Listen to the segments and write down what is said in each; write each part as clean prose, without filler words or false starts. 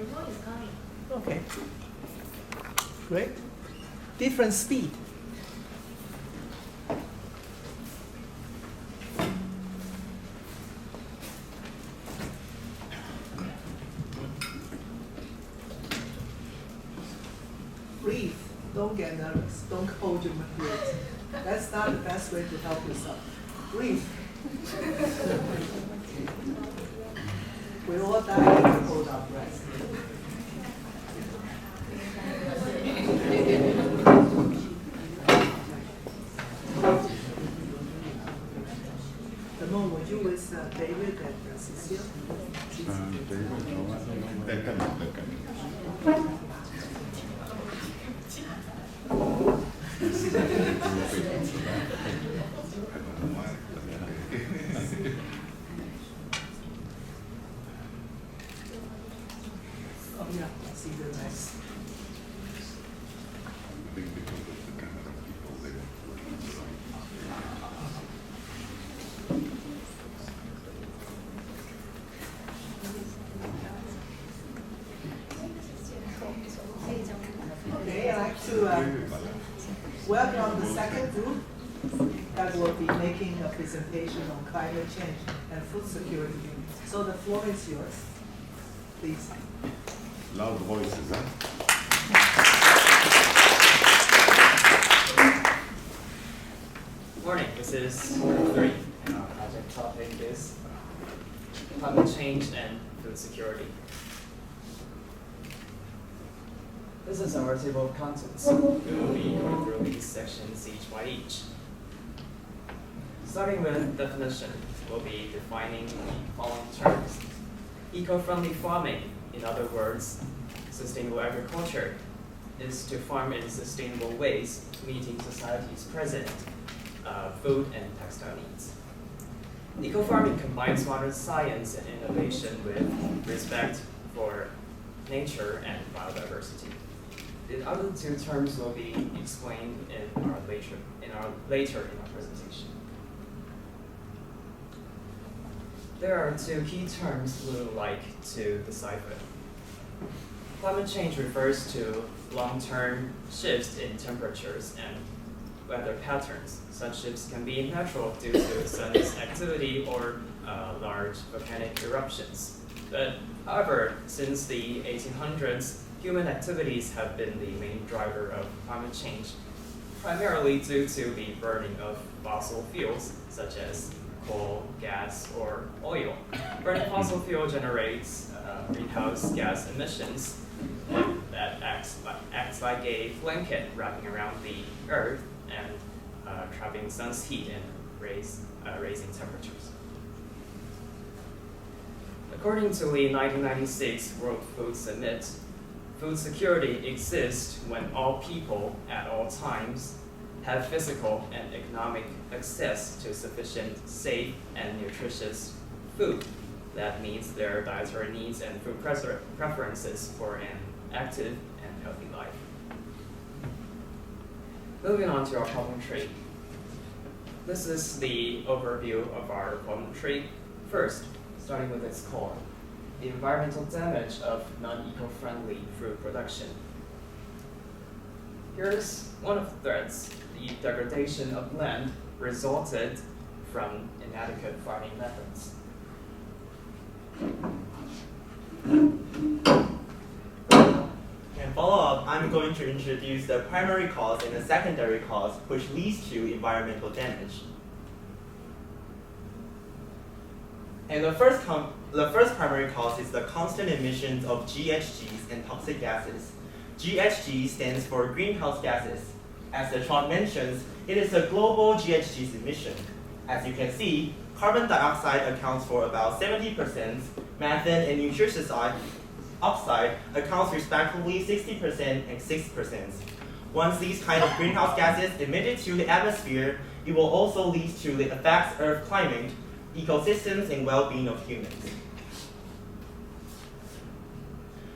Remote is coming. Okay. Great. Different speed. Breathe. Don't get nervous. Don't hold your breath. That's not the best way to help yourself. Breathe. We all die if we hold our breath. Ramon, were you with David and Cecile? Oh yeah, I see the nice. Okay, I'd like to welcome the second group that will be making a presentation on climate change and food security. So the floor is yours. Please. Loud voices, huh? Good morning, this is group 3, and our project topic is climate change and food security. This is our table of contents. We will be going through these sections each by each. Starting with definition, we'll be defining the following terms. Eco-friendly farming, in other words, sustainable agriculture, is to farm in sustainable ways, meeting society's present food and textile needs. Eco-farming combines modern science and innovation with respect for nature and biodiversity. The other two terms will be explained in our later in our presentation. There are two key terms we would like to decipher. Climate change refers to long-term shifts in temperatures and weather patterns. Such shifts can be natural due to sun's activity or large volcanic eruptions. But however, since the 1800s, human activities have been the main driver of climate change, primarily due to the burning of fossil fuels such as coal, gas, or oil. Burning fossil fuel generates greenhouse gas emissions that acts like a blanket wrapping around the Earth and trapping sun's heat and raising temperatures. According to the 1996 World Food Summit, food security exists when all people at all times have physical and economic access to sufficient, safe, and nutritious food that meets their dietary needs and food preferences for an active and healthy life. Moving on to our problem tree. This is the overview of our problem tree. First, starting with its core, the environmental damage of non-eco-friendly food production. Here's one of the threats. The degradation of land resulted from inadequate farming methods. And follow up, I'm going to introduce the primary cause and the secondary cause which leads to environmental damage. And the first primary cause is the constant emissions of GHGs and toxic gases. GHG stands for greenhouse gases. As the chart mentions, it is a global GHGs emission. As you can see, carbon dioxide accounts for about 70%, methane and nitrous oxide accounts respectively 60% and 6%. Once these kind of greenhouse gases emitted to the atmosphere, it will also lead to the effects of climate, ecosystems, and well-being of humans.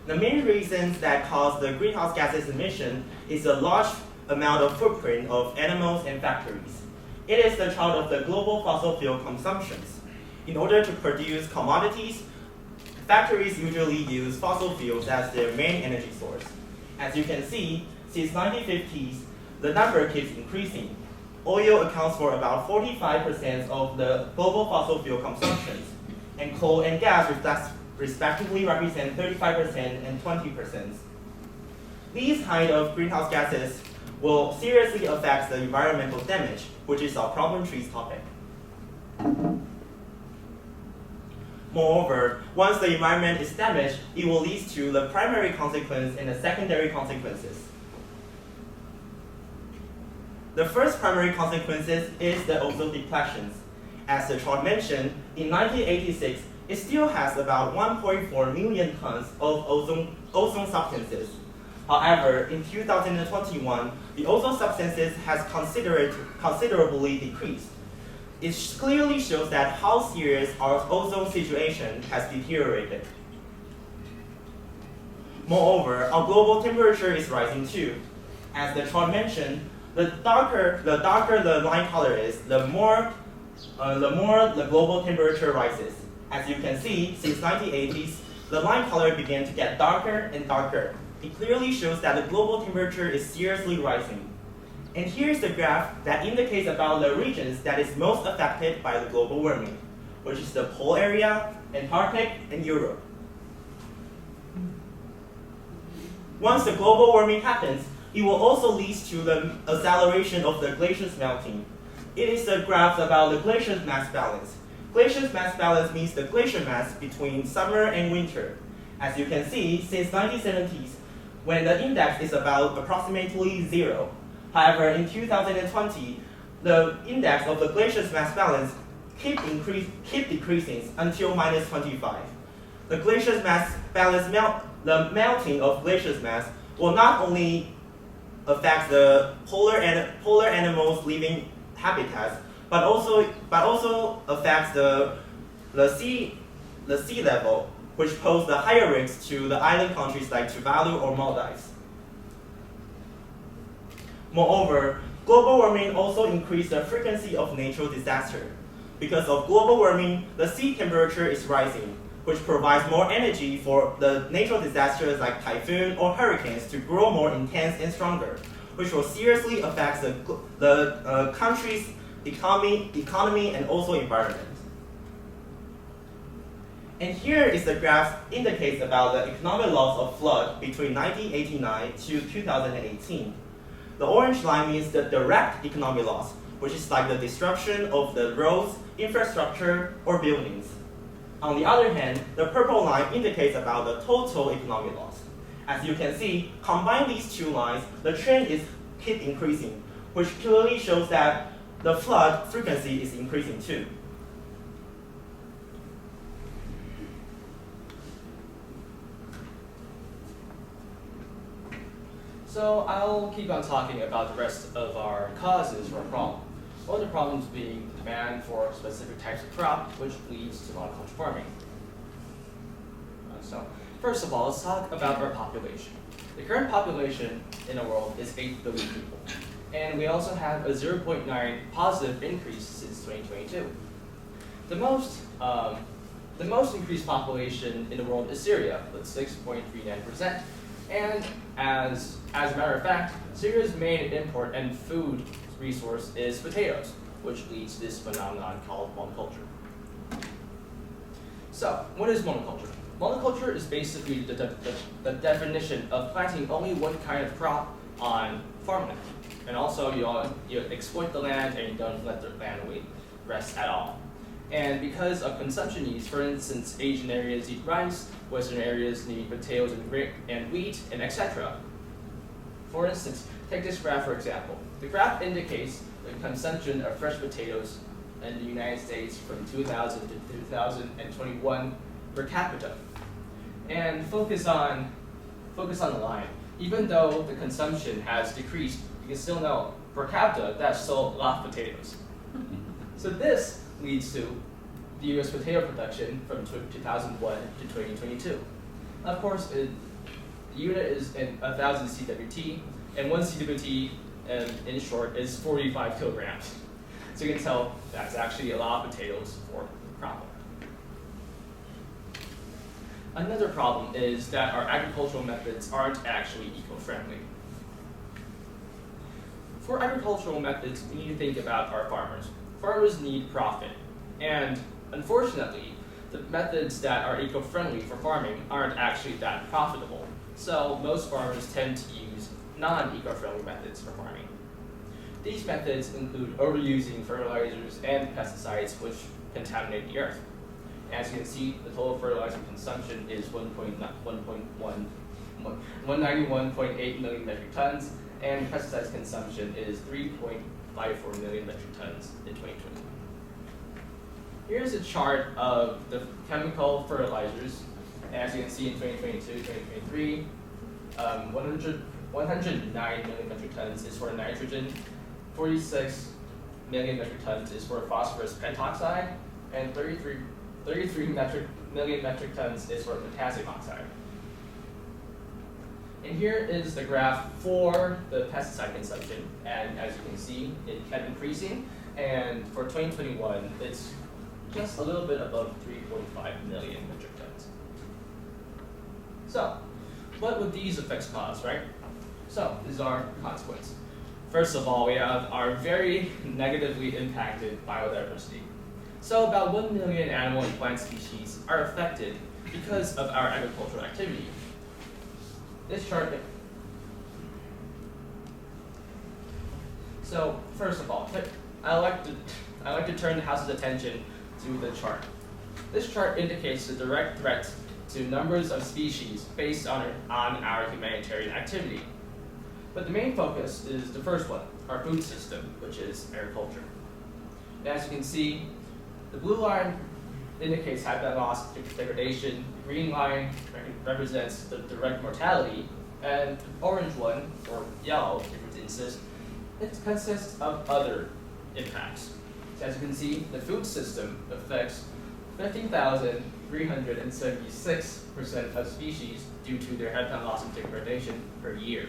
The main reasons that cause the greenhouse gases emission is a large amount of footprint of animals and factories. It is the child of the global fossil fuel consumptions. In order to produce commodities, factories usually use fossil fuels as their main energy source. As you can see, since 1950s, the number keeps increasing. Oil accounts for about 45% of the global fossil fuel consumptions, and coal and gas respectively represent 35% and 20%. These kind of greenhouse gases will seriously affect the environmental damage, which is our problem trees topic. Moreover, once the environment is damaged, it will lead to the primary consequence and the secondary consequences. The first primary consequences is the ozone depletions. As the chart mentioned, in 1986, it still has about 1.4 million tons of ozone substances. However, in 2021, the ozone substances has considerably decreased. It clearly shows that how serious our ozone situation has deteriorated. Moreover, our global temperature is rising too. As the chart mentioned, the darker the line color is, the more the global temperature rises. As you can see, since 1980s, the line color began to get darker and darker. It clearly shows that the global temperature is seriously rising. And here's the graph that indicates about the regions that is most affected by the global warming, which is the pole area, Antarctic, and Europe. Once the global warming happens, it will also lead to the acceleration of the glaciers melting. It is the graph about the glacier mass balance. Glacier mass balance means the glacier mass between summer and winter. As you can see, since 1970s, when the index is about approximately 0. However, in 2020, the index of the glacier mass balance keep decreasing until -25. The glacier mass balance the melting of glacier mass will not only affect the polar animals living habitats, but also affects the sea level, which pose the higher risks to the island countries like Tuvalu or Maldives. Moreover, global warming also increased the frequency of natural disaster. Because of global warming, the sea temperature is rising, which provides more energy for the natural disasters like typhoon or hurricanes to grow more intense and stronger, which will seriously affect the country's economy and also environment. And here is the graph indicates about the economic loss of flood between 1989 to 2018. The orange line means the direct economic loss, which is like the destruction of the roads, infrastructure, or buildings. On the other hand, the purple line indicates about the total economic loss. As you can see, combine these two lines, the trend keep increasing, which clearly shows that the flood frequency is increasing too. So I'll keep on talking about the rest of our causes for a problem. One of the problems being the demand for specific types of crop, which leads to monoculture farming. So first of all, let's talk about our population. The current population in the world is 8 billion people. And we also have a 0.9 positive increase since 2022. The most increased population in the world is Syria, with 6.39%. And as a matter of fact, Syria's main import and food resource is potatoes, which leads to this phenomenon called monoculture. So, what is monoculture? Monoculture is basically the definition of planting only one kind of crop on farmland. And also, you exploit the land and you don't let the land rest at all. And because of consumption needs, for instance, Asian areas eat rice, Western areas need potatoes and wheat, and etc. For instance, take this graph for example. The graph indicates the consumption of fresh potatoes in the United States from 2000 to 2021 per capita. And focus on the line. Even though the consumption has decreased, you can still know per capita that's still a lot of potatoes. So this leads to the U.S. potato production from 2001 to 2022. Of course, the unit is in 1,000 CWT, and 1 CWT, in short, is 45 kilograms. So you can tell that's actually a lot of potatoes for crop. Another problem is that our agricultural methods aren't actually eco-friendly. For agricultural methods, we need to think about our farmers. Farmers need profit, and unfortunately, the methods that are eco-friendly for farming aren't actually that profitable. So most farmers tend to use non-eco-friendly methods for farming. These methods include overusing fertilizers and pesticides which contaminate the earth. As you can see, the total fertilizer consumption is 191.8 million metric tons, and pesticides consumption is 3.54 million metric tons in 2020. Here's a chart of the chemical fertilizers. As you can see in 2022, 2023, 109 million metric tons is for nitrogen, 46 million metric tons is for phosphorus pentoxide, and 33 million metric tons is for potassium oxide. And here is the graph for the pesticide consumption, and as you can see, it kept increasing, and for 2021, it's just a little bit above 3.5 million metric tons. So, what would these effects cause, right? So, this is our consequence. First of all, we have our very negatively impacted biodiversity. So about 1 million animal and plant species are affected because of our agricultural activity. This chart. So first of all, I like to turn the House's attention to the chart. This chart indicates the direct threat to numbers of species based on our humanitarian activity. But the main focus is the first one, our food system, which is agriculture. And as you can see, the blue line indicates habitat loss, degradation, green line represents the direct mortality, and the orange one, or yellow, if you insist, it consists of other impacts. So as you can see, the food system affects 50,376% of species due to their habitat loss and degradation per year.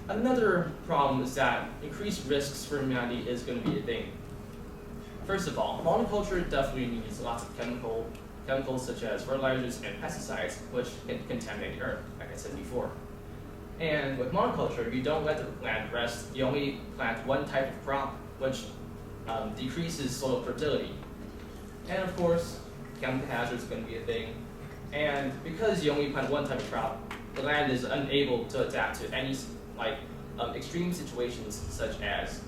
Another problem is that increased risks for humanity is going to be a thing. First of all, monoculture definitely needs lots of chemicals such as fertilizers and pesticides, which can contaminate the earth, like I said before. And with monoculture, you don't let the land rest, you only plant one type of crop, which decreases soil fertility. And of course, chemical hazards is going to be a thing. And because you only plant one type of crop, the land is unable to adapt to any extreme situations such as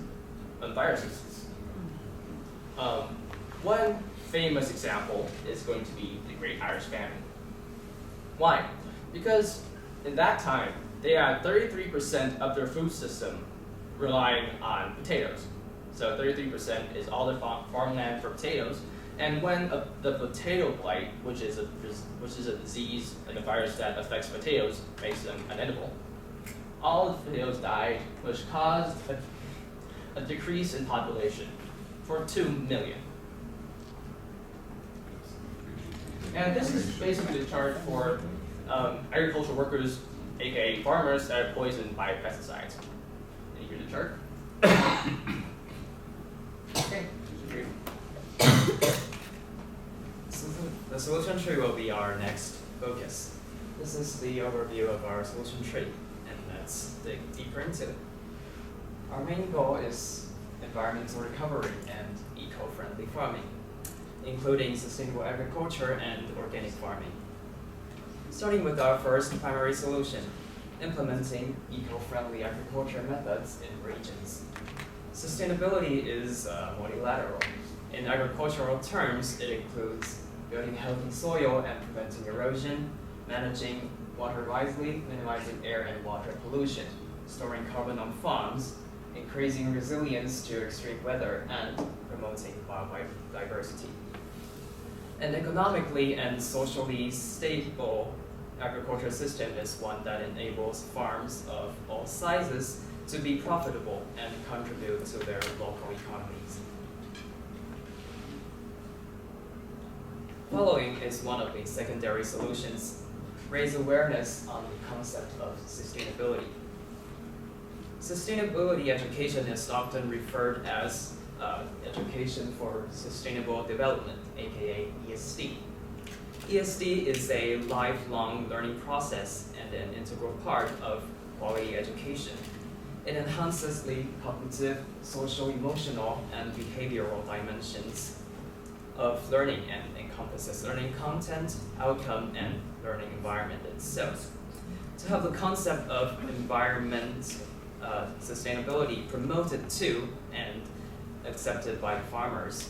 viruses. One famous example is going to be the Great Irish Famine. Why? Because in that time, they had 33% of their food system relying on potatoes. So 33% is all their farmland for potatoes. And when the potato blight, which is a disease and a virus that affects potatoes, makes them unedible, all the potatoes died, which caused a decrease in population for 2 million. And this is basically the chart for agricultural workers, aka farmers, that are poisoned by pesticides. And here's the chart. Okay. So the solution tree will be our next focus. This is the overview of our solution tree, and let's dig deeper into it. Our main goal is environmental recovery and eco-friendly farming, including sustainable agriculture and organic farming. Starting with our first primary solution, implementing eco-friendly agriculture methods in regions. Sustainability is multilateral. In agricultural terms, it includes building healthy soil and preventing erosion, managing water wisely, minimizing air and water pollution, storing carbon on farms, increasing resilience to extreme weather, and promoting biodiversity. An economically and socially stable agriculture system is one that enables farms of all sizes to be profitable and contribute to their local economies. Following is one of the secondary solutions: raise awareness on the concept of sustainability. Sustainability education is often referred as education for sustainable development, aka ESD. ESD is a lifelong learning process and an integral part of quality education. It enhances the cognitive, social, emotional, and behavioral dimensions of learning and encompasses learning content, outcome, and learning environment itself. To have the concept of environment sustainability promoted to and accepted by farmers,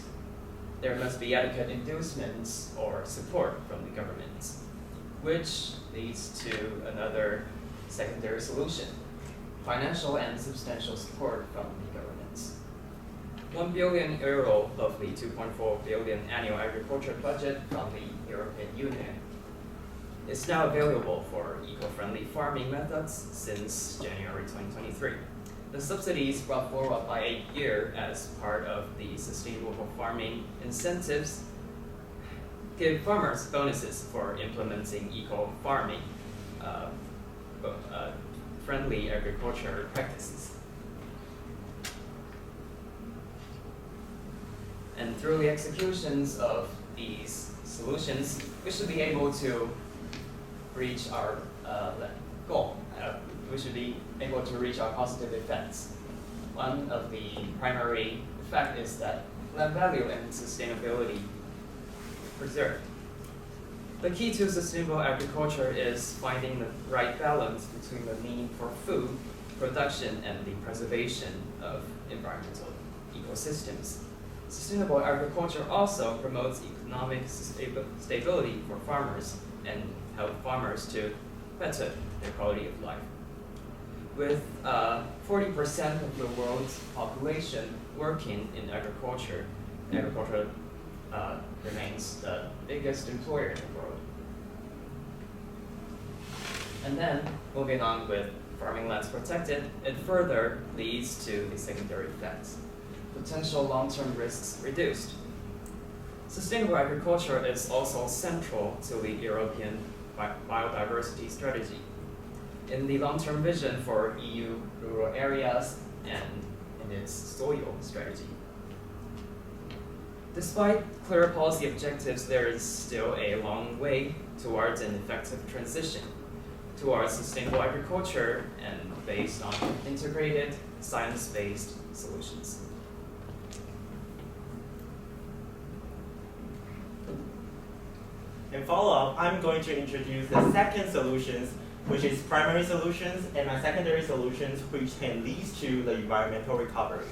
there must be adequate inducements or support from the government, which leads to another secondary solution: financial and substantial support from the government. €1 billion of the €2.4 billion annual agriculture budget from the European Union is now available for eco-friendly farming methods since January 2023. The subsidies brought forward by a year as part of the sustainable farming incentives give farmers bonuses for implementing eco-farming friendly agriculture practices. And through the executions of these solutions, we should be able to reach our goal. We should be able to reach our positive effects. One of the primary effects is that land value and sustainability preserved. The key to sustainable agriculture is finding the right balance between the need for food production and the preservation of environmental ecosystems. Sustainable agriculture also promotes economic stability for farmers and help farmers to better their quality of life. With 40% of the world's population working in agriculture, agriculture remains the biggest employer in the world. And then, moving on with farming lands protected, it further leads to the secondary effects. Potential long-term risks reduced. Sustainable agriculture is also central to the European biodiversity strategy. In the long-term vision for EU rural areas and in its soil strategy. Despite clear policy objectives, there is still a long way towards an effective transition towards sustainable agriculture and based on integrated, science-based solutions. In follow-up, I'm going to introduce the second solutions, which is primary solutions, and my secondary solutions, which can lead to the environmental recovery.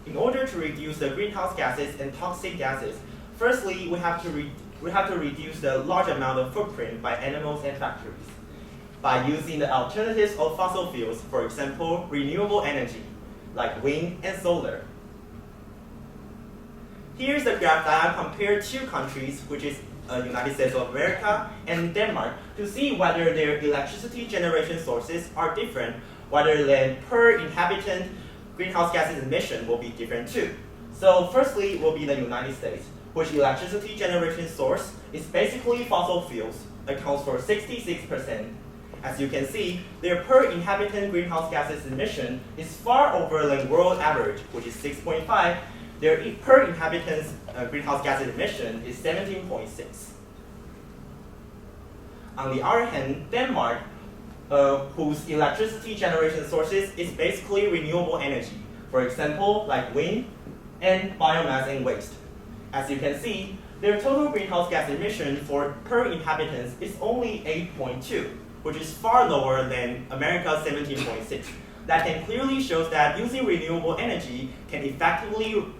In order to reduce the greenhouse gases and toxic gases, firstly, we have to reduce the large amount of footprint by animals and factories by using the alternatives of fossil fuels, for example, renewable energy, like wind and solar. Here's a graph that I compared two countries, which is United States of America and Denmark, to see whether their electricity generation sources are different, whether the per inhabitant greenhouse gases emission will be different too. So firstly will be the United States, which electricity generation source is basically fossil fuels, accounts for 66%. As you can see, their per inhabitant greenhouse gases emission is far over the world average, which is 6.5. Their per inhabitants greenhouse gas emission is 17.6. On the other hand, Denmark, whose electricity generation sources is basically renewable energy, for example, like wind and biomass and waste. As you can see, their total greenhouse gas emission for per inhabitants is only 8.2, which is far lower than America's 17.6. That can clearly show that using renewable energy can effectively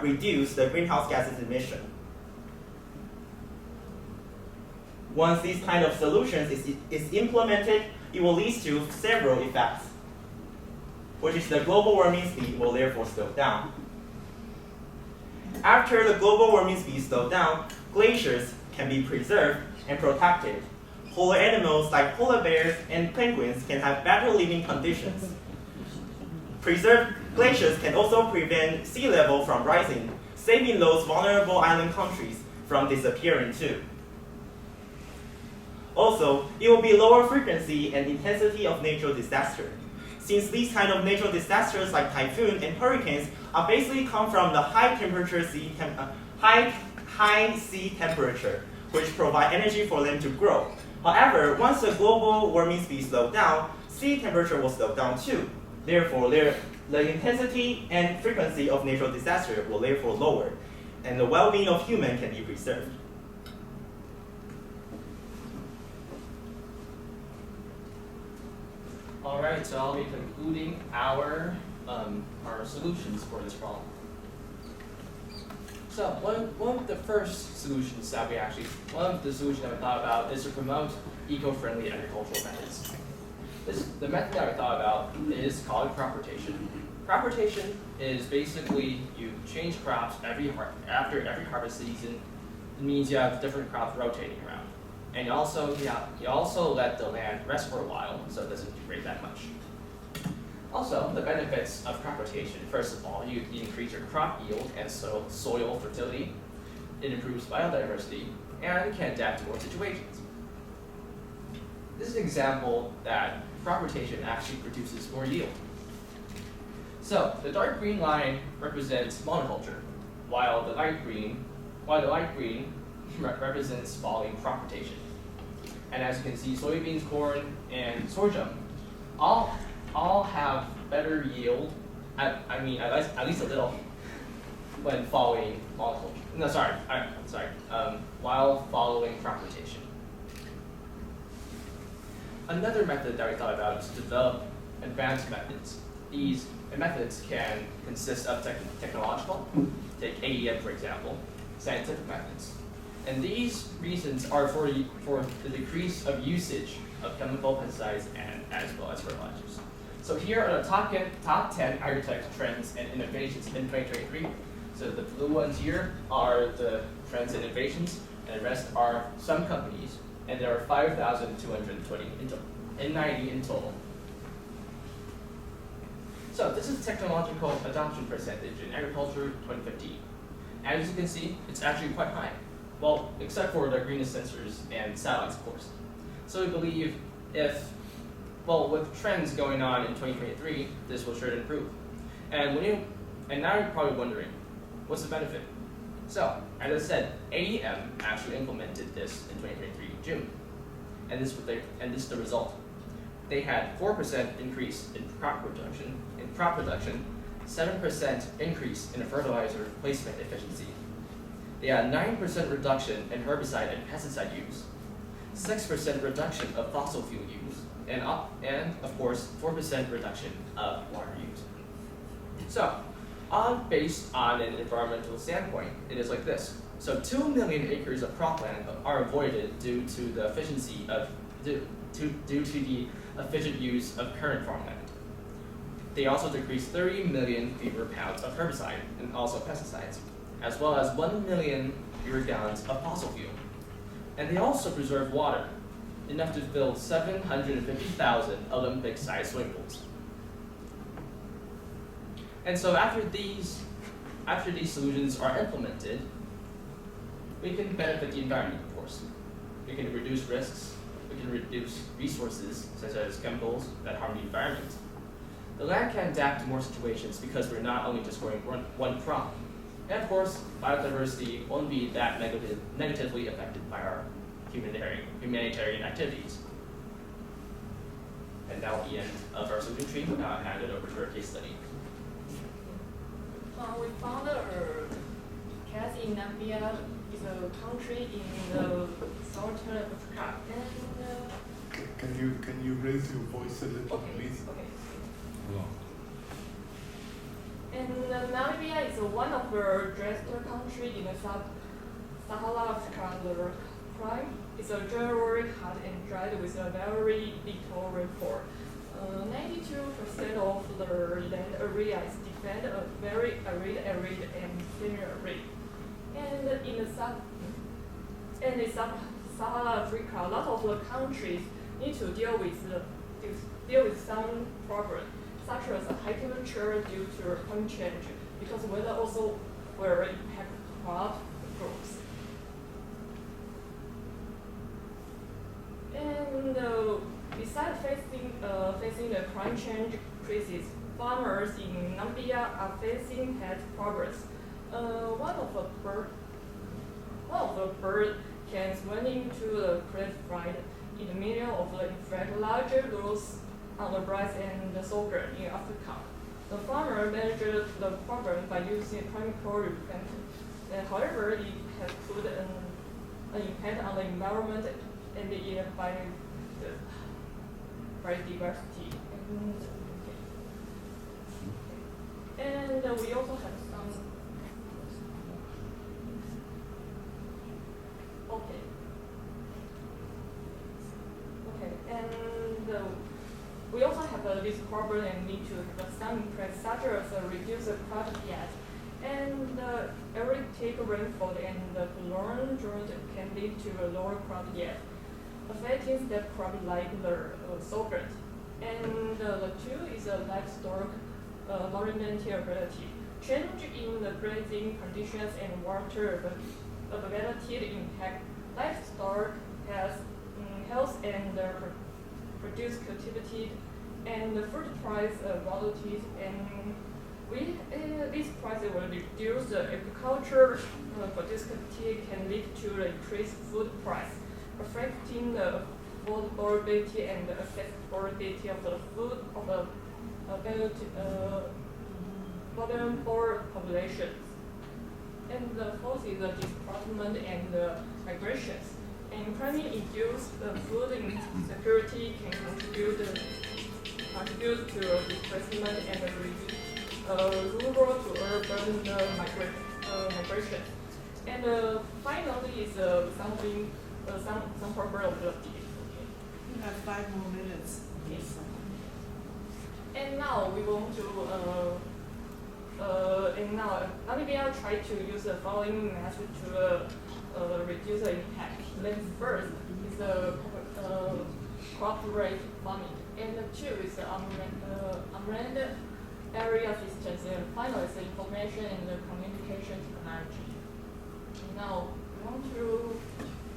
reduce the greenhouse gases emission. Once these kind of solutions is implemented, it will lead to several effects, which is the global warming speed will therefore slow down. After the global warming speed slows down, glaciers can be preserved and protected. Polar animals like polar bears and penguins can have better living conditions. Preserved glaciers can also prevent sea level from rising, saving those vulnerable island countries from disappearing too. Also, it will be lower frequency and intensity of natural disaster, since these kind of natural disasters like typhoon and hurricanes are basically come from the high temperature high sea temperature, which provide energy for them to grow. However, once the global warming speed slowed down, sea temperature will slow down too. Therefore, the intensity and frequency of natural disaster will therefore lower, and the well-being of humans can be preserved. Alright, so I'll be concluding our solutions for this problem. So one of the first solutions that we thought about is to promote eco-friendly agricultural methods. The method that we thought about is called crop rotation. Crop rotation is basically you change crops after every harvest season. It means you have different crops rotating around. And you also let the land rest for a while so it doesn't degrade that much. Also, the benefits of crop rotation. First of all, you increase your crop yield and soil fertility. It improves biodiversity and can adapt to more situations. This is an example that crop rotation actually produces more yield. So the dark green line represents monoculture, while the light green represents following crop rotation. And as you can see, soybeans, corn, and sorghum all have better yield, at least a little, when following monoculture. While following crop rotation. Another method that we thought about is to develop advanced methods. These methods can consist of technological, take AEM for example, scientific methods. And these reasons are for the decrease of usage of chemical pesticides and as well as fertilizers. So here are the top 10 agritech trends and innovations in 2023. So the blue ones here are the trends and innovations, and the rest are some companies, and there are 5,220 in total. So this is technological adoption percentage in agriculture 2015. As you can see, it's actually quite high. Well, except for the greenest sensors and satellites, of course. So we believe with trends going on in 2023, this will sure improve. And now you're probably wondering, what's the benefit? So, as I said, AEM actually implemented this in 2023 June, and this is the result. They had 4% increase in crop production, 7% increase in fertilizer placement efficiency. They had 9% reduction in herbicide and pesticide use, 6% reduction of fossil fuel use, and of course 4% reduction of water use. So, based on an environmental standpoint, it is like this. So 2 million acres of cropland are avoided due to the efficient use of current farmland. They also decrease 30 million fewer pounds of herbicide and also pesticides, as well as 1 million fewer gallons of fossil fuel. And they also preserve water, enough to fill 750,000 Olympic-sized swimming pools. And so after these solutions are implemented, we can benefit the environment, of course. We can reduce risks, we can reduce resources, such as chemicals that harm the environment. The land can adapt to more situations because we're not only just growing one crop. And of course, biodiversity won't be that negatively affected by our humanitarian activities. And now at the end of our solution tree, I'll hand it over to our case study. We found a case in Namibia, is a country in the southern Africa. And Can you raise your voice a little, please? Okay. Hello. And Namibia is one of the driest countries in the Sahara Africa. The climate is very hot and dry with a very little rainfall. 92% of the land area is defended a very arid and semi-arid. And in Sahara Africa, a lot of the countries need to deal with some problems, such as high temperature due to climate change, because weather also will impact crop growth. And besides facing the climate change crisis, farmers in Namibia are facing health problems. a bird can swim into the cliff right in the middle of the infect larger growth on the rice and the sorghum in Africa. The farmer managed the problem by using chemical replanting. However, it has put an impact on the environment and the biodiversity. And we also have some. And we also have this problem and need to have some impact such as reduce the crop yield. And erratic rainfall and the prolonged drought can lead to a lower crop yield, affecting the crop like the sorghum. And the two is a livestock mobility ability. Change in the grazing conditions and water availability impact livestock health and produce cultivated and the food price volatility, and this price will reduce the agriculture productivity can lead to the increased food price, affecting the affordability and the accessibility of the food of the vulnerable populations. And the fourth is the displacement and the migrations. And climate-induced food insecurity can contribute to displacement and rural to urban migration. And finally is some problem of the You have 5 more minutes. Yes. And now we want to Namibia try to use the following method to reduce the impact. Then first is the cooperate farming, and two is the unmanned area systems, and finally is the information and the communication technology. Now we want to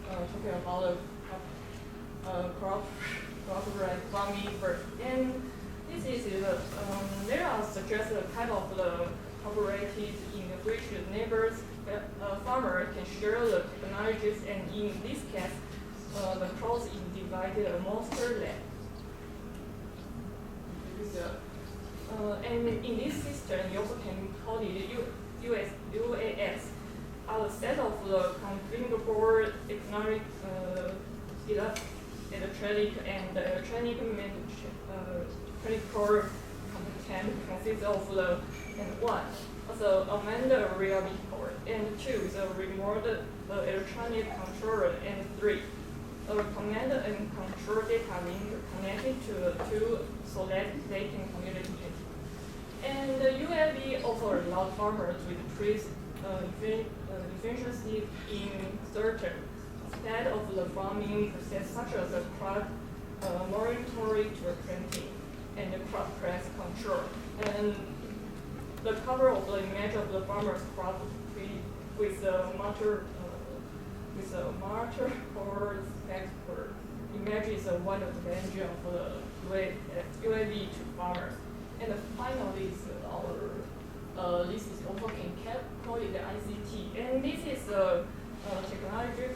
talk about cooperate farming first. And this is there are suggested type of the cooperatives in which the neighbors farmer can share the technologies, and in this case, the cross is divided amongst their land. And in this system, you also can call it UAS, are a set of the configurable electronic and electronic critical component consists of the and one. Also, amend the real board, and two is a remote electronic controller, and three, a command and control data link connected to the two so that they can communicate. And the UAV also allows farmers to increase efficiency in certain aspects of the farming process, such as the crop monitoring to planting and the crop pest control. And the cover of the image of the farmer's crop with a marker or expert image is one advantage of the UAV to farmers. And finally, is this is also can call it the ICT, and this is a technology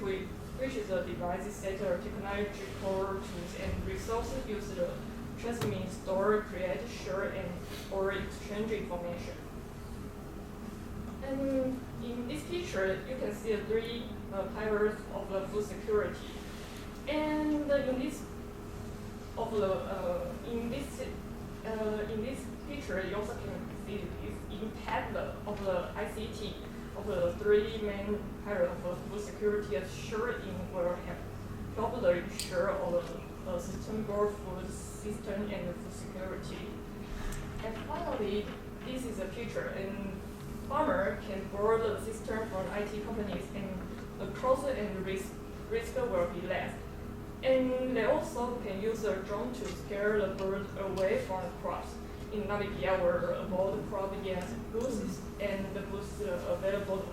which is a device set of technological tools and resources used to transmit, store, create, share, and or exchange information. And in this picture, you can see the three pillars of the food security. And in this picture, you also can see the impact of the ICT of the three main pillars of food security. Assuring will help the ensure of the sustainable food system and food security. And finally, this is a picture, and farmer can borrow the system from IT companies, and the cost and risk will be less. And they also can use a drone to scare the bird away from the crops. In Namibia, where avoid crop yield losses and boost the available of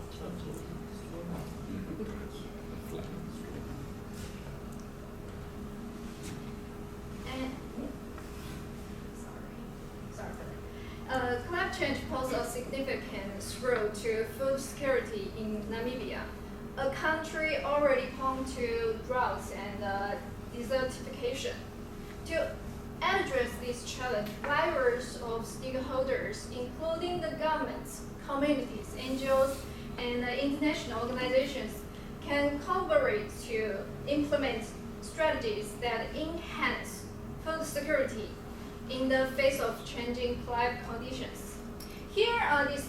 Climate change poses a significant threat to food security in Namibia. a country already prone to droughts and desertification. To address this challenge, various of stakeholders, including the governments, communities, NGOs, and international organizations, can collaborate to implement strategies that enhance food security in the face of changing climate conditions. Here are the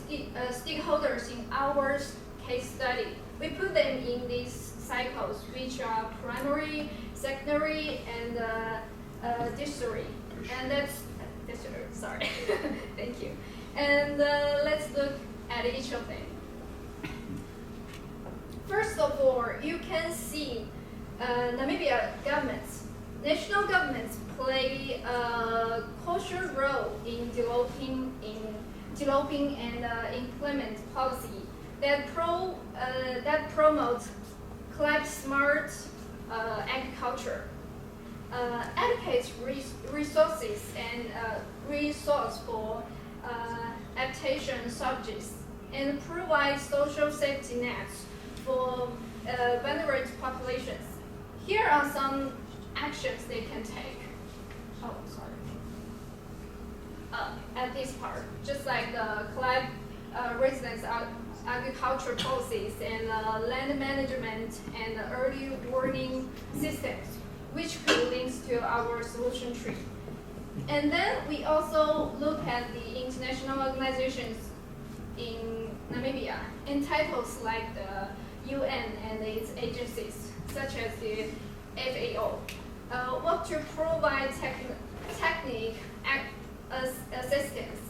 stakeholders in our case study. We put them in these cycles, which are primary, secondary, and tertiary. And that's tertiary, sorry. Thank you. And let's look at each of them. First of all, you can see Namibia governments. National governments play a crucial role in developing and implement policy that promotes climate smart agriculture, allocates resources and resource for adaptation subjects, and provides social safety nets for vulnerable populations. Here are some actions they can take. Oh, sorry. At this part, just like the climate residence agriculture policies and land management and early warning systems, which could link to our solution tree. And then we also look at the international organizations in Namibia, entitled like the UN and its agencies, such as the FAO, work to provide technique assistance,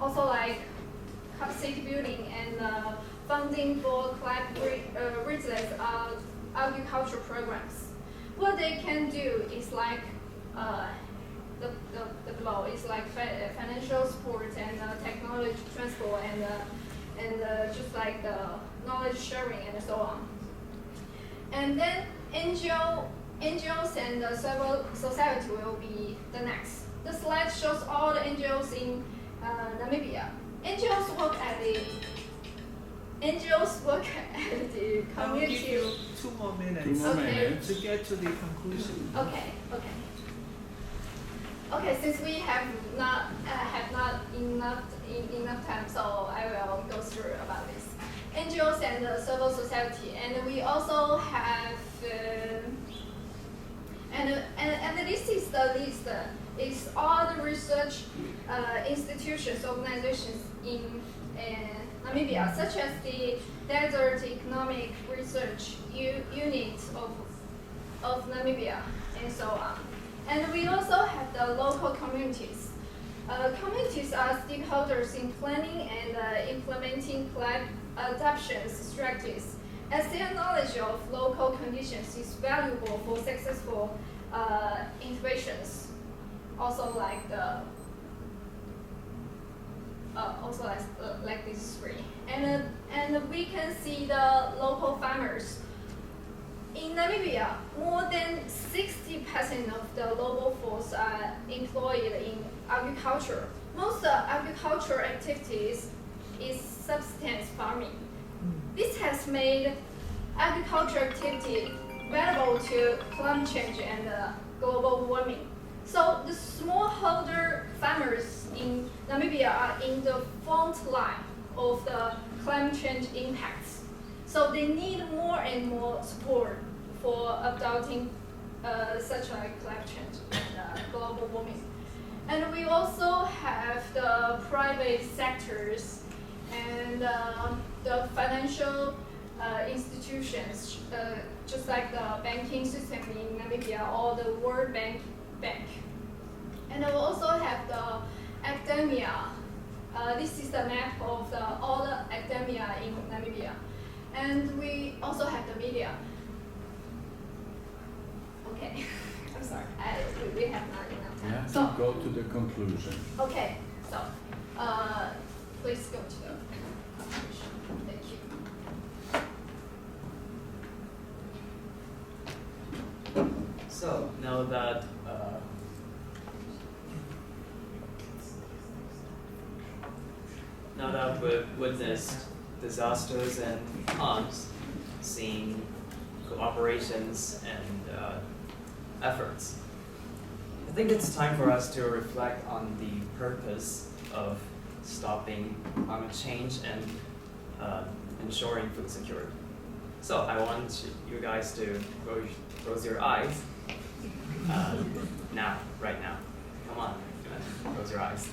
also like capacity building and funding for climate resilient agriculture programs. What they can do is like the below is like financial support and technology transfer and just like the knowledge sharing and so on. And then NGOs and civil society will be the next. The slide shows all the NGOs in Namibia. NGOs work at the community. I'll give you 2 more minutes. 2 more Okay. minutes. To get to the conclusion. Okay, since we have not enough time, so I will go through about this. NGOs and civil society, and we also have and this is the list. Is all the research institutions, organizations in Namibia, such as the Desert Economic Research Unit of Namibia, and so on. And we also have the local communities. Communities are stakeholders in planning and implementing climate adaptation strategies, as their knowledge of local conditions is valuable for successful interventions. Also like the like these 3, and we can see the local farmers. In Namibia, more than 60% of the local force are employed in agriculture. Most agricultural activities is subsistence farming. This has made agricultural activity vulnerable to climate change and global warming. So the smallholder farmers in Namibia are in the front line of the climate change impacts. So they need more and more support for adopting such like climate change and global warming. And we also have the private sectors and the financial institutions, just like the banking system in Namibia or the World Bank. And we also have the academia. This is the map of all the academia in Namibia. And we also have the media. Okay, I'm sorry, we have not enough You time. have So, to go to the conclusion. okay, so please go to the conclusion. Thank you. So now that we've witnessed disasters and harms, foreseeing cooperations and efforts. I think it's time for us to reflect on the purpose of stopping climate change and ensuring food security. So I want you guys to close your eyes now, right now. Come on, close your eyes.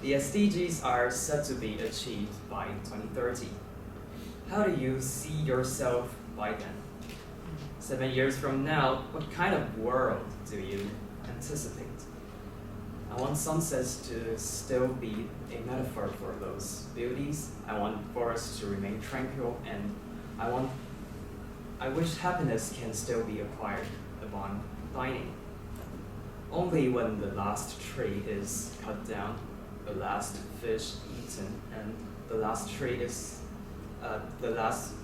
The SDGs are set to be achieved by 2030. How do you see yourself by then? 7 years from now, what kind of world do you anticipate? I want sunsets to still be a metaphor for those beauties. I want forests to remain tranquil, and I wish happiness can still be acquired upon dining. Only when the last tree is cut down, the last fish eaten, and the last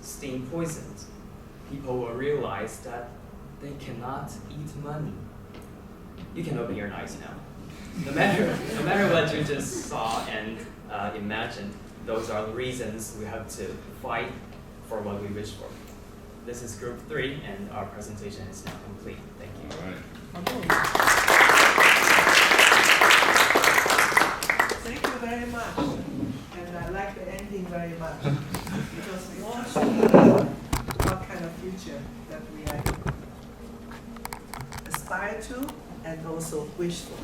steam poisoned, people will realize that they cannot eat money. You can open your eyes now. No matter what you just saw and imagined, those are the reasons we have to fight for what we wish for. This is group 3, and our presentation is now complete. Thank you. All right. Thank you very much. And I like the ending very much. Because we want to know what kind of future that we aspire to and also wish for.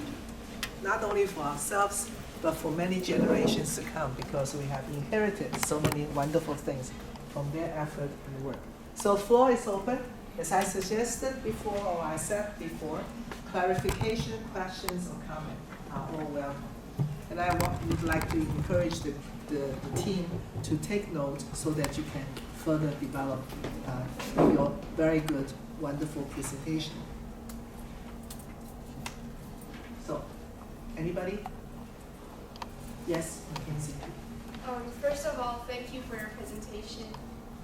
Not only for ourselves, but for many generations to come, because we have inherited so many wonderful things from their effort and work. So floor is open. As I suggested before, or I said before, clarification, questions, or comment are all welcome. And I would like to encourage the team to take note so that you can further develop your very good, wonderful presentation. So, anybody? Yes, Mackenzie. First of all, thank you for your presentation.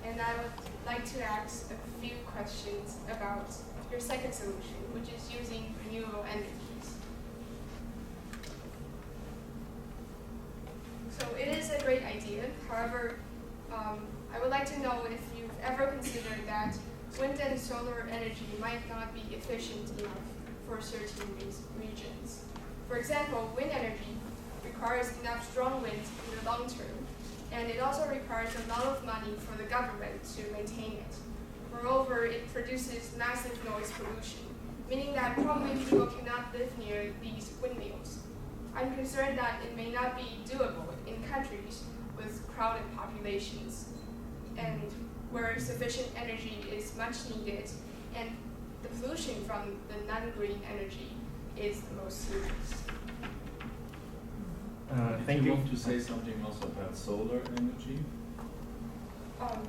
And I would like to ask a few questions about your second solution, which is using renewable energies. So it is a great idea. However, I would like to know if you've ever considered that wind and solar energy might not be efficient enough for certain regions. For example, wind energy requires enough strong winds in the long term, and it also requires a lot of money for the government to maintain it. Moreover, it produces massive noise pollution, meaning that probably people cannot live near these windmills. I'm concerned that it may not be doable in countries with crowded populations and where sufficient energy is much needed and the pollution from the non-green energy is the most serious. Thank you. Want to say something also about solar energy?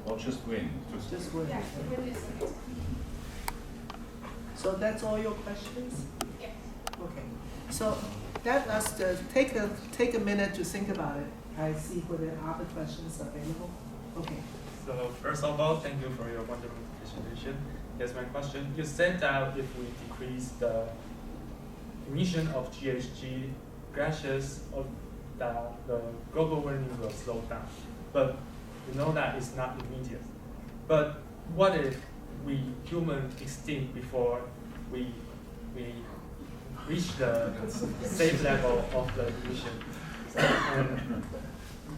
Or just wind? Just wind. Yeah, wind is it. So that's all your questions? Yeah. Okay. So let us take a minute to think about it. I see whether other questions are available. Okay. So first of all, thank you for your wonderful presentation. Here's my question. You said that if we decrease the emission of GHG gases, that the global warming will slow down. But we know that it's not immediate. But what if we humans extinct before we reach the safe level of the emission? And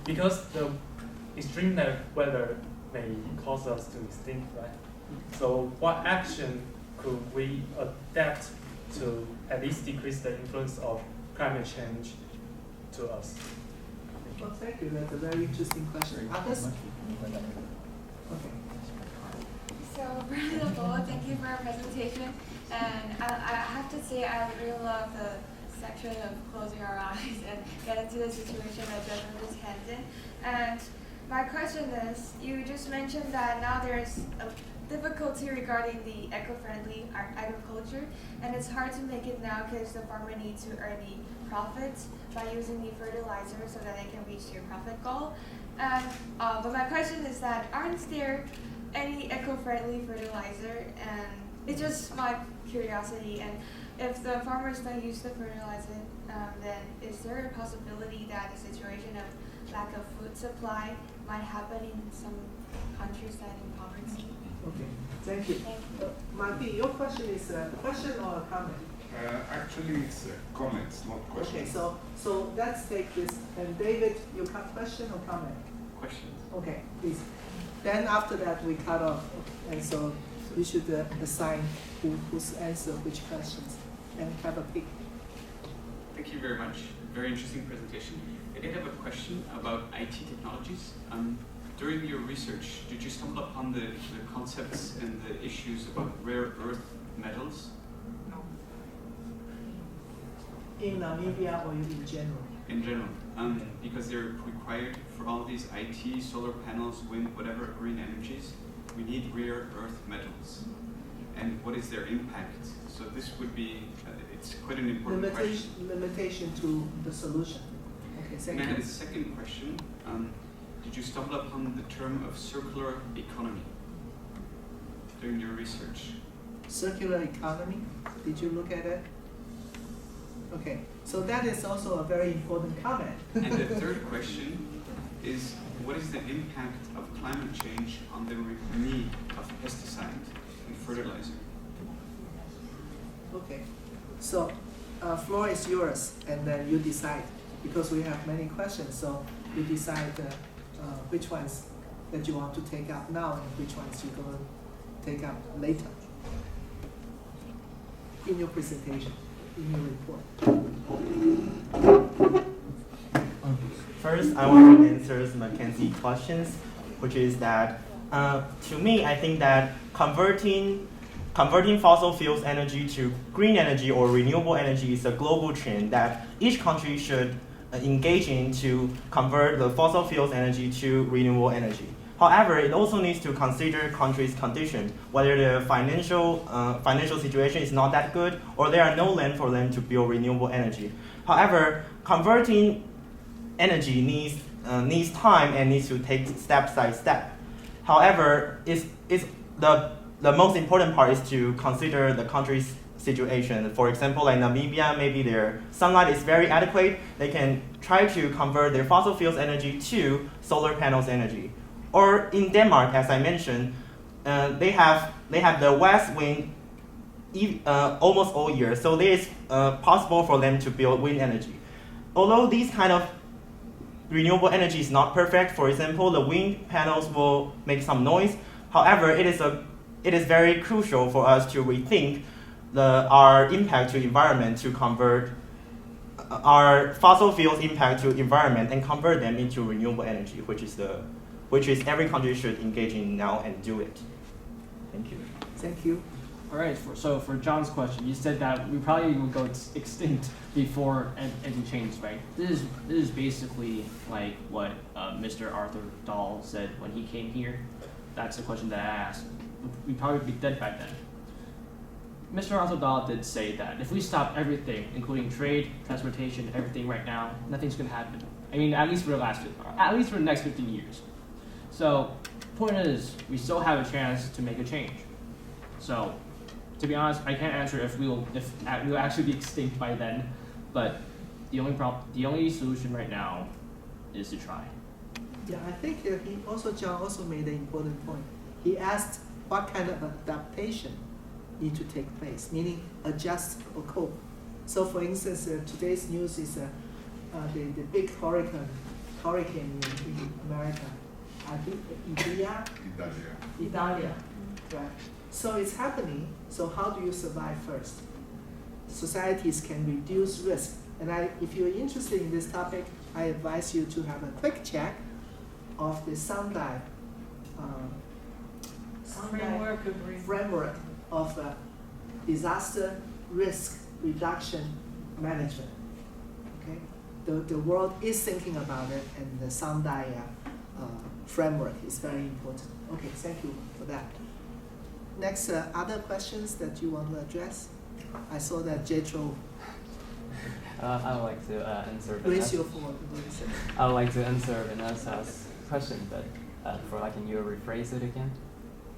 because the extreme weather may cause us to extinct, right? So what action could we adapt to at least decrease the influence of climate change to us? Well, thank you. That's a very interesting question. Others? Okay. So first of all, thank you for your presentation. And I have to say I really love the section of closing our eyes and get into the situation that Justin just hands in. And my question is, you just mentioned that now there's a difficulty regarding the eco-friendly agriculture, and it's hard to make it now because the farmer needs to earn the profits by using the fertilizer so that they can reach their profit goal. And but my question is that aren't there any eco-friendly fertilizer? And it's just my curiosity. And if the farmers don't use the fertilizer, then is there a possibility that the situation of lack of food supply might happen in some countryside in poverty. Okay, thank you. Thank you. Martin, your question is a question or a comment? Actually, it's comments, not questions. Okay, so let's take this. And David, you have question or comment? Questions. Okay, please. Then after that, we cut off, and so you should assign who's answer which questions, and have a pick. Thank you very much. Very interesting presentation. I did have a question about IT technologies. During your research, did you stumble upon the concepts and the issues about rare earth metals? No. In Namibia or in general? In general, because they're required for all these IT, solar panels, wind, whatever green energies, we need rare earth metals. And what is their impact? So this would be, it's quite an important question. Limitation to the solution. Okay, thank And I you. had a second question. Did you stumble upon the term of circular economy during your research? Circular economy, did you look at it? Okay, so that is also a very important comment. And the third question is, what is the impact of climate change on the need of pesticide and fertilizer? Okay, so floor is yours, and then you decide, because we have many questions, so you decide which ones that you want to take up now and which ones you're going to take up later in your presentation, in your report. First, I want to answer Mackenzie's questions, which is that, to me, I think that converting fossil fuels energy to green energy or renewable energy is a global trend that each country should engage in to convert the fossil fuels energy to renewable energy. However, it also needs to consider country's condition, whether the financial situation is not that good or there are no land for them to build renewable energy. However, converting energy needs time and needs to take step by step. However, the most important part is to consider the country's situation. For example, like Namibia, maybe their sunlight is very adequate. They can try to convert their fossil fuels energy to solar panels energy. Or in Denmark, as I mentioned, they have the west wind almost all year, so it is possible for them to build wind energy. Although these kind of renewable energy is not perfect, for example, the wind panels will make some noise. However, it is very crucial for us to rethink our impact to environment, to convert our fossil fuels impact to environment and convert them into renewable energy, which is every country should engage in now and do it. Thank you. Thank you. All right, so for John's question, you said that we probably would go extinct before anything changed, right? This is basically like what Mr. Arthur Dahl said when he came here. That's the question that I asked. We'd probably be dead by then. Mr. Arthur Dahl did say that if we stop everything, including trade, transportation, everything right now, nothing's gonna happen. I mean, at least for the next 15 years. So, point is, we still have a chance to make a change. So, to be honest, I can't answer if we'll actually be extinct by then, but the only solution right now is to try. Yeah, I think John also made an important point. He asked what kind of adaptation need to take place, meaning adjust or cope. So, for instance, today's news is the big hurricane in America. I think Idalia, right? So it's happening. So how do you survive first? Societies can reduce risk. And if you're interested in this topic, I advise you to have a quick check of the Sendai framework of disaster risk reduction management. Okay, the world is thinking about it, and the Sendai framework is very important. Okay, thank you for that. Next, other questions that you want to address? I saw that Jetro. I would like to answer. Raise your phone. I would like to answer Vanessa's question, but can you rephrase it again?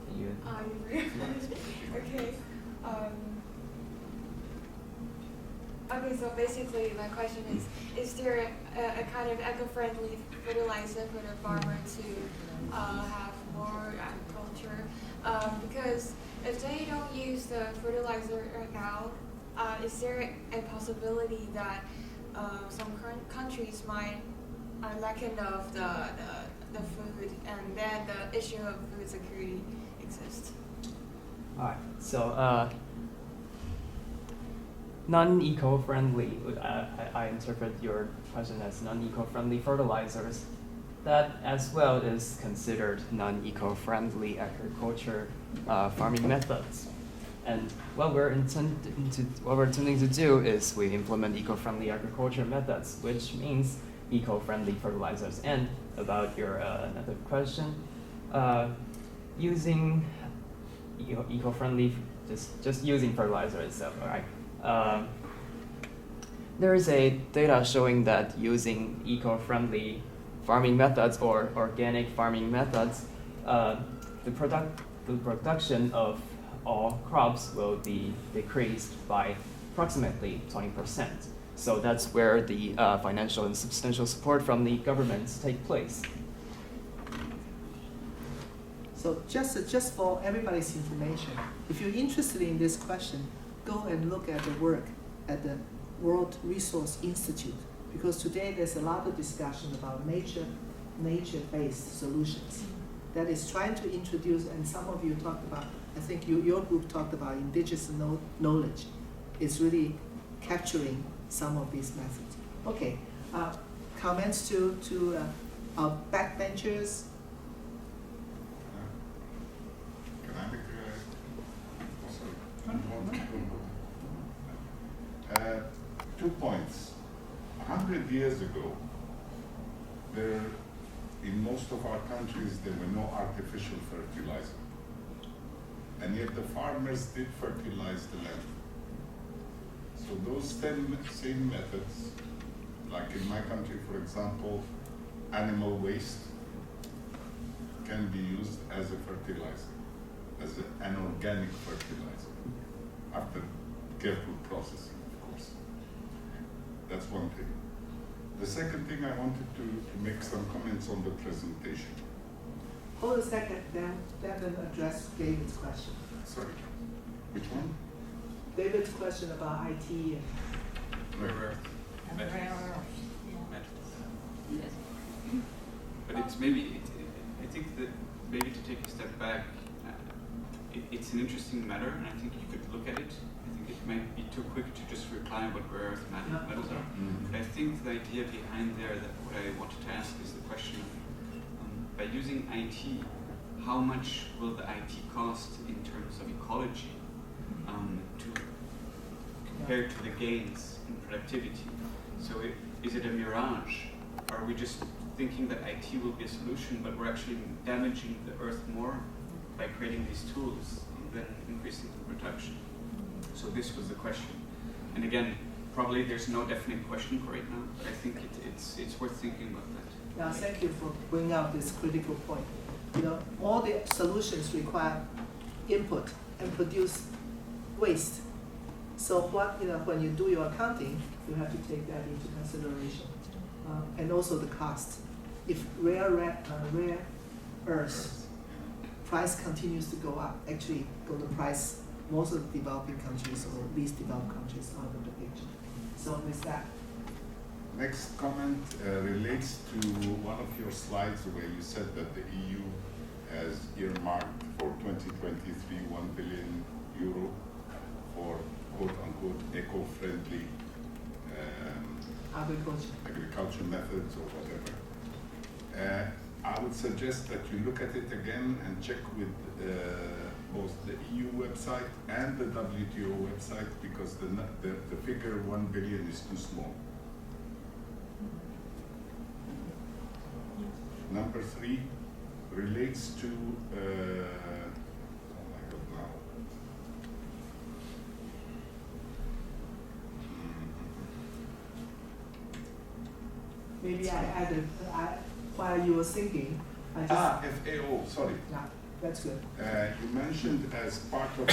Can you? Okay. Okay, so basically my question is there a kind of eco-friendly fertilizer for the farmer to have for agriculture, because if they don't use the fertilizer right now, is there a possibility that some countries might lacking of the food, and then the issue of food security exists? Alright, so non-eco-friendly, I interpret your question as non-eco-friendly fertilizers. That as well is considered non-eco-friendly agriculture farming methods. And what we're intending to do is we implement eco-friendly agriculture methods, which means eco-friendly fertilizers. And about your another question, using eco-friendly, just using fertilizer itself, right? There is a data showing that using eco-friendly farming methods or organic farming methods, the production of all crops will be decreased by approximately 20%. So that's where the financial and substantial support from the governments take place. So just for everybody's information, if you're interested in this question, go and look at the work at the World Resource Institute, because today there's a lot of discussion about nature-based solutions that is trying to introduce, and some of you talked about, I think your group talked about indigenous knowledge. It's really capturing some of these methods. Okay, comments to our backbenchers? Can I make a 2 points. 100 years ago, in most of our countries, there were no artificial fertilizer. And yet the farmers did fertilize the land. So those same methods, like in my country, for example, animal waste can be used as a fertilizer, as an organic fertilizer, after careful processing, of course. That's one thing. The second thing, I wanted to make some comments on the presentation. Hold a second, then address David's question. Sorry, which one? David's question about IT and Rare earth metals. But it's maybe, I think that maybe to take a step back, it's an interesting matter, and I think you could look at it. I think it might be too quick to just reply on what rare earth metals are. But I think the idea behind there, that what I wanted to ask is the question of, by using IT, how much will the IT cost in terms of ecology compared to the gains in productivity? So is it a mirage? Are we just thinking that IT will be a solution, but we're actually damaging the earth more by creating these tools and then increasing the production? So this was the question. And again, probably there's no definite question for it now, but I think it's worth thinking about that. Now, thank you for bringing out this critical point. You know, all the solutions require input and produce waste. So when you do your accounting, you have to take that into consideration, and also the cost. If rare earth price continues to go up, actually, the price most of the developing countries or least developed countries out of the picture. So with that. Next comment relates to one of your slides where you said that the EU has earmarked for 2023 €1 billion for quote-unquote eco-friendly agriculture methods or whatever. I would suggest that you look at it again and check with both the EU website and the WTO website, because the figure 1 billion is too small. Number 3 relates to Maybe I added, while you were thinking, I just... FAO, sorry. Yeah, that's good. You mentioned as part of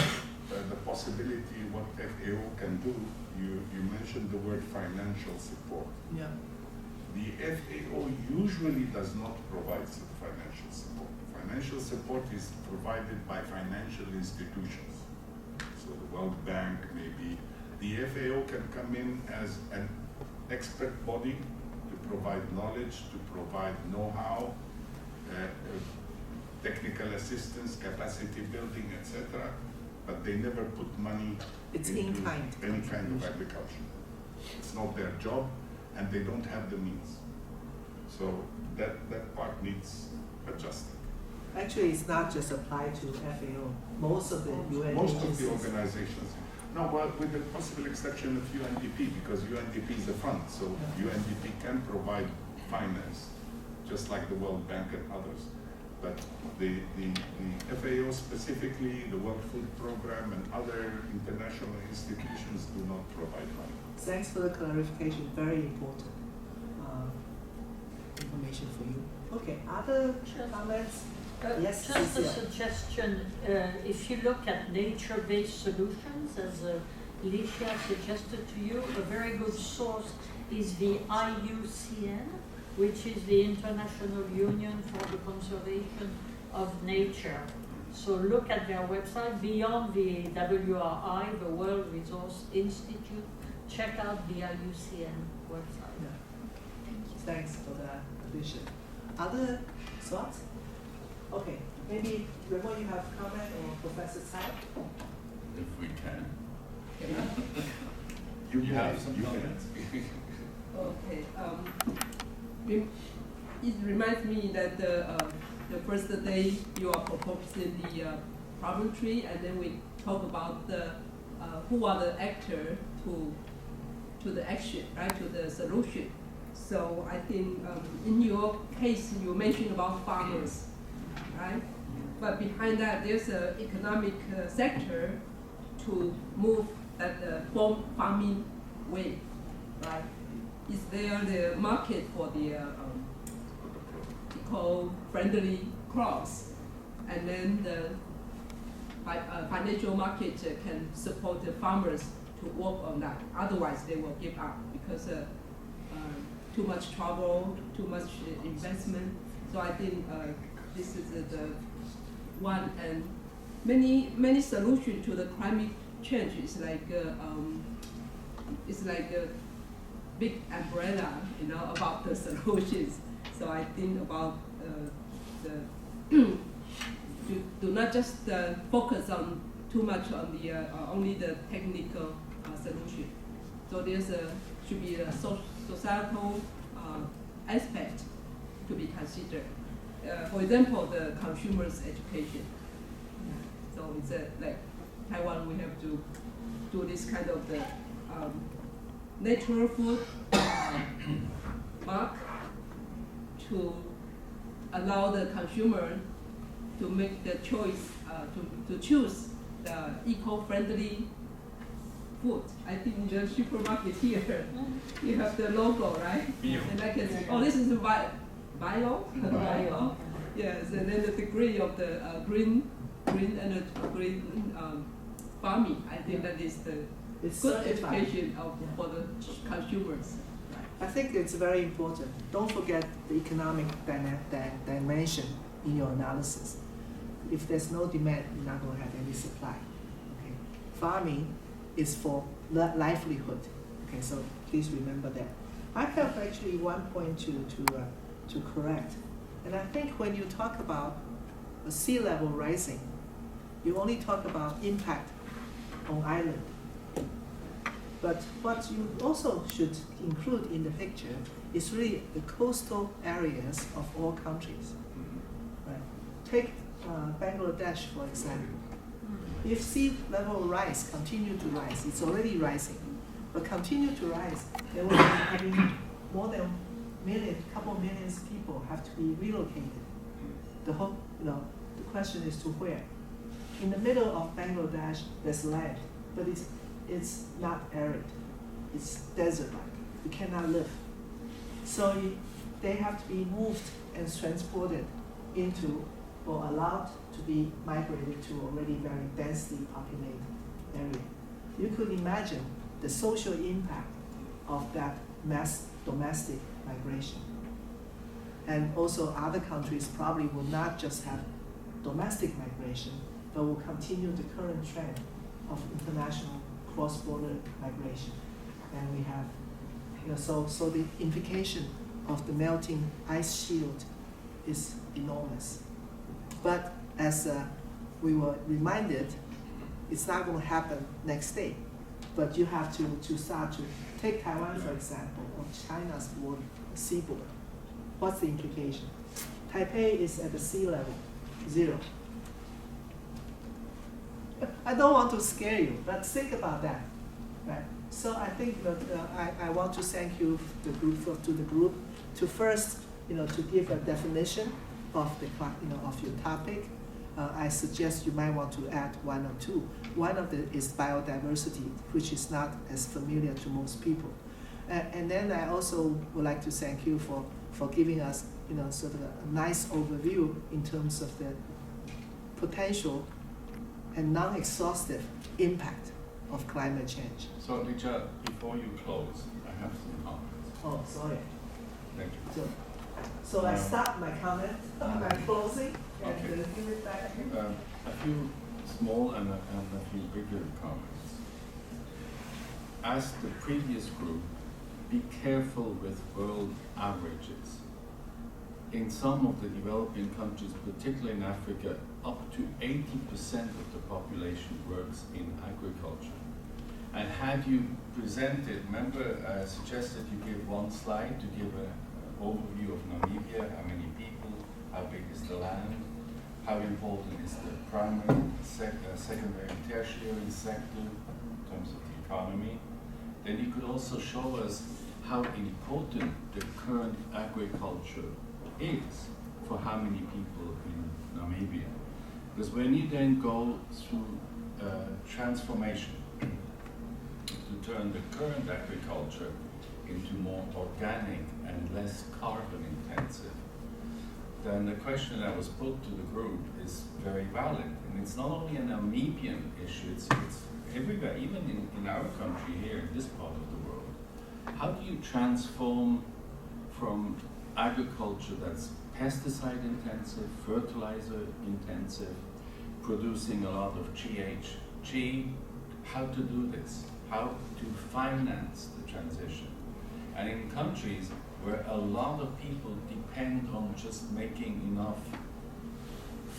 the possibility what FAO can do, you mentioned the word financial support. Yeah. The FAO usually does not provide financial support. financial support is provided by financial institutions. So the World Bank, maybe the FAO can come in as an expert body to provide knowledge, to provide know-how, technical assistance, capacity building, etc. But they never put money It's into in kind. any kind of agriculture. It's not their job, and they don't have the means. So that part needs adjusting. Actually, it's not just applied to FAO. Most of the UN Most agencies. of the organizations. No, well, with the possible exception of UNDP, because UNDP is a fund, so UNDP can provide finance, just like the World Bank and others. But the FAO specifically, the World Food Program and other international institutions do not provide money. Thanks for the clarification, very important information for you. Okay, other comments? Yes, Just a Cecilia. suggestion, if you look at nature-based solutions, as Alicia suggested to you, a very good source is the IUCN, which is the International Union for the Conservation of Nature. So look at their website, beyond the WRI, the World Resource Institute, check out the IUCN website. Thanks for that addition. Other thoughts? Okay, maybe Ramon, you have comment, or Professor Tsai? If we can. You have some comments. Okay. It reminds me that the first day you are proposing the problem tree, and then we talk about the who are the actor to the action, right, to the solution. So I think in your case you mentioned about farmers, right? But behind that there's an economic sector to move that farming way, right? Is there the market for the eco-friendly crops, and then the financial market can support the farmers to work on that. Otherwise, they will give up because too much trouble, too much investment. So I think this is the one, and many solutions to the climate change is like it's like a big umbrella, you know, about the solutions. So I think about do not just focus on too much on the only the technical solution. So there's should be a societal aspect to be considered. For example, the consumers' education. So it's like Taiwan, we have to do this kind of the natural food mark to allow the consumer to make the choice to choose the eco-friendly food. I think in the supermarket here, you have the logo, right? Bio. And I can say, oh, this is bio? Bio. Yes, and then the degree of the green farming. I think that is the It's good certified. education for the consumers. I think it's very important. Don't forget the economic dimension in your analysis. If there's no demand, you're not going to have any supply. Okay? Farming is for livelihood. Okay, so please remember that. I have actually one point to correct. And I think when you talk about the sea level rising, you only talk about impact on island. But what you also should include in the picture is really the coastal areas of all countries. Right? Take Bangladesh, for example. If sea level rise, continue to rise, it's already rising, but continue to rise, there will be having more than couple millions people have to be relocated. The question is to where? In the middle of Bangladesh, there's land, but it's not arid. It's desert-like. You cannot live. So they have to be moved and transported into or allowed to be migrated to already very densely populated area. You could imagine the social impact of that mass domestic migration. And also other countries probably will not just have domestic migration, but will continue the current trend of international cross-border migration. And we have, so the implication of the melting ice shield is enormous. But as we were reminded, it's not going to happen next day. But you have to start to take Taiwan, for example, or China's seaboard. What's the implication? Taipei is at the sea level, 0. I don't want to scare you, but think about that, right? So I think that I want to thank you, to the group, to first, to give a definition of the, of your topic. I suggest you might want to add 1 or 2. One of them is biodiversity, which is not as familiar to most people. And then I also would like to thank you for giving us, sort of a nice overview in terms of the potential and non-exhaustive impact of climate change. So, Richard, before you close, I have some comments. Oh, sorry. Thank you. So I stop my comment, my closing, and Okay. give it back. A few small and a few bigger comments. As the previous group, be careful with world averages. In some of the developing countries, particularly in Africa, up to 80% of the population works in agriculture. And had you presented, remember I suggested you give one slide to give an overview of Namibia, how many people, how big is the land, how important is the primary, secondary, and tertiary sector in terms of the economy. Then you could also show us how important the current agriculture is for how many people in Namibia. Because when you then go through transformation to turn the current agriculture into more organic and less carbon intensive, then the question that was put to the group is very valid. And it's not only a Namibian issue, it's everywhere, even in our country here, in this part of the world. How do you transform from agriculture that's pesticide intensive, fertilizer intensive, producing a lot of GHG, how to do this, how to finance the transition. And in countries where a lot of people depend on just making enough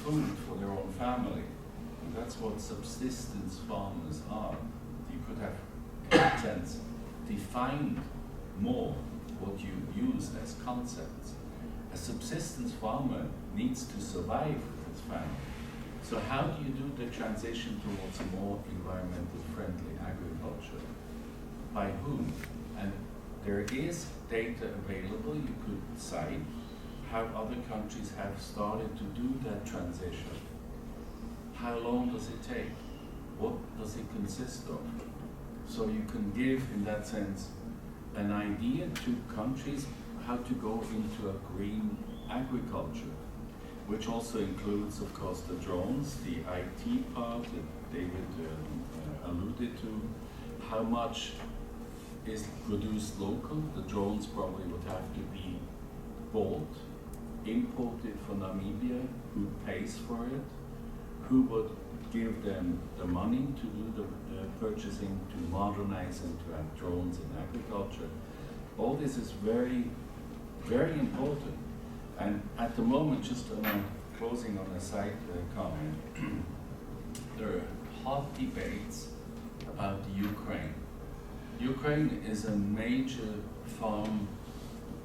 food for their own family, and that's what subsistence farmers are. You could have, in a sense, defined more what you use as concepts. A subsistence farmer needs to survive with his family. So how do you do the transition towards a more environmentally friendly agriculture? By whom? And there is data available. You could cite how other countries have started to do that transition. How long does it take? What does it consist of? So you can give, in that sense, an idea to countries how to go into a green agriculture, which also includes, of course, the drones, the IT part that David alluded to. How much is produced local? The drones probably would have to be bought, imported for Namibia. Who pays for it? Who would give them the money to do the purchasing, to modernize and to have drones in agriculture? All this is very, very important. And at the moment, just closing on a side comment, there are hot debates about Ukraine. Ukraine is a major farm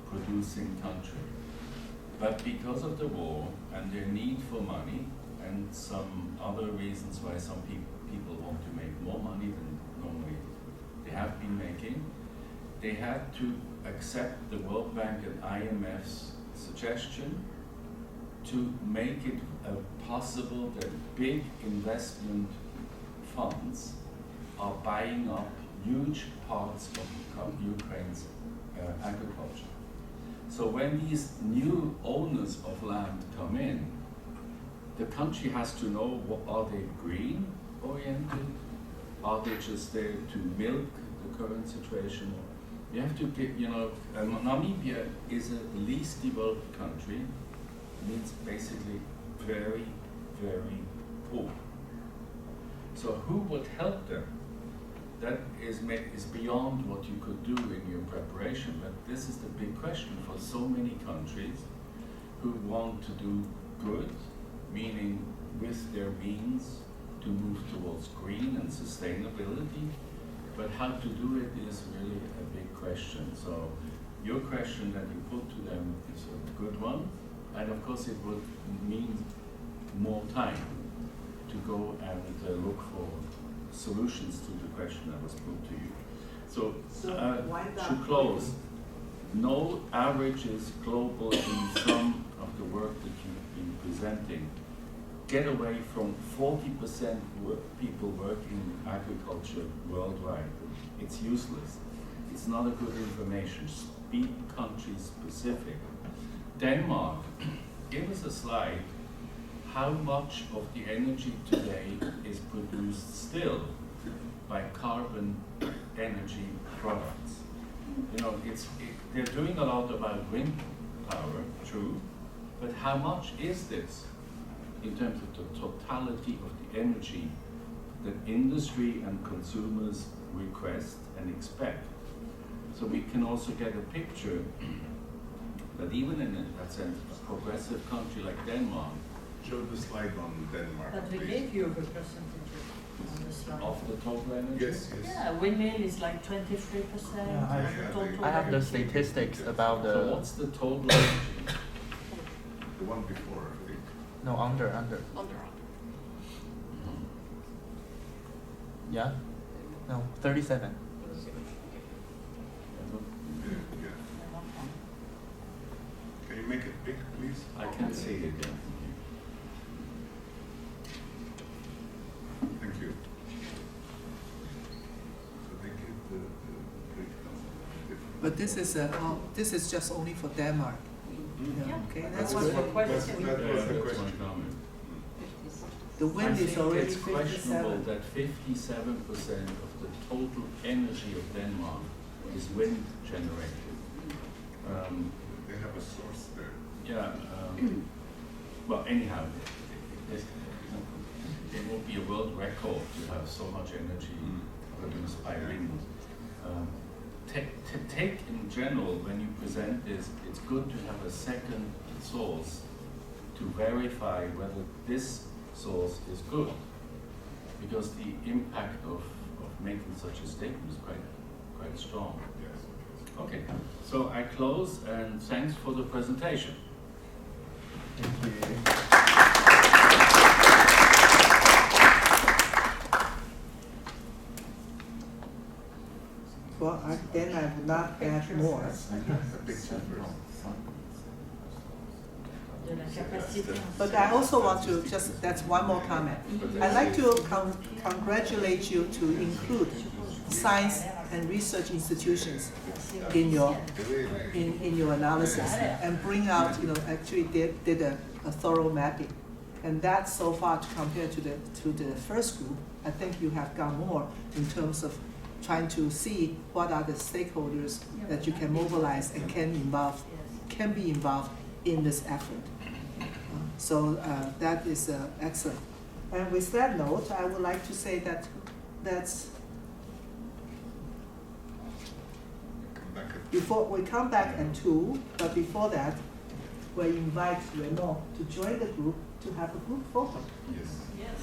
producing country. But because of the war and their need for money and some other reasons why some people want to make more money than normally they have been making, they had to accept the World Bank and IMF's suggestion to make it possible that big investment funds are buying up huge parts of Ukraine's agriculture. So when these new owners of land come in, the country has to know, are they green oriented? Are they just there to milk the current situation? You have to get, Namibia is a least developed country. It means basically very very poor. So who would help them? That is beyond what you could do in your preparation, but this is the big question for so many countries who want to do good, meaning with their means to move towards green and sustainability, but how to do it is really a big question. So your question that you put to them is a good one, and of course it would mean more time to go and look for solutions to the question that was put to you. So to close, no averages global in some of the work that you've been presenting. Get away from 40% people work in agriculture worldwide. It's useless. It's not a good information. Speak country specific. Denmark, give us a slide. How much of the energy today is produced still by carbon energy products? You know, they're doing a lot about wind power, true, but how much is this in terms of the totality of the energy that industry and consumers request and expect? So we can also get a picture that even in that sense, a progressive country like Denmark, show the slide on Denmark. But we please. gave you the percentages on the slide. Of the total energy? Yes, yes. Yeah, windmill is like 23%. Total I have the energy. statistics about the. So what's the total energy? The one before, I think. No, under. Yeah? No, 37. Yeah. Can you make it big, please? I can see it, yeah. Thank you. So they give the breakdown. But this is just only for Denmark. Yeah, okay, that's That was good. the question. That was the That's question. my comment. The wind I is think already it's questionable 57. that 57% of the total energy of Denmark is wind generated. They have a source there. Yeah, well, anyhow, it will be a world record to have so much energy produced by wind. Take in general, when you present this, it's good to have a second source to verify whether this source is good, because the impact of making such a statement is quite strong. Yes. Okay, so I close and thanks for the presentation. Thank you. Well, then I would not add more. A picture first. De la capacité. But I also want to that's one more comment. I'd like to congratulate you to include science and research institutions in your analysis and bring out, actually did a thorough mapping. And that so far compared to the first group, I think you have gone more in terms of trying to see what are the stakeholders that you can mobilize and can be involved in this effort. So that is excellent. And with that note, I would like to say that's before we come back at 2, but before that, we invite Renaud to join the group to have a group photo. Yes. Yes.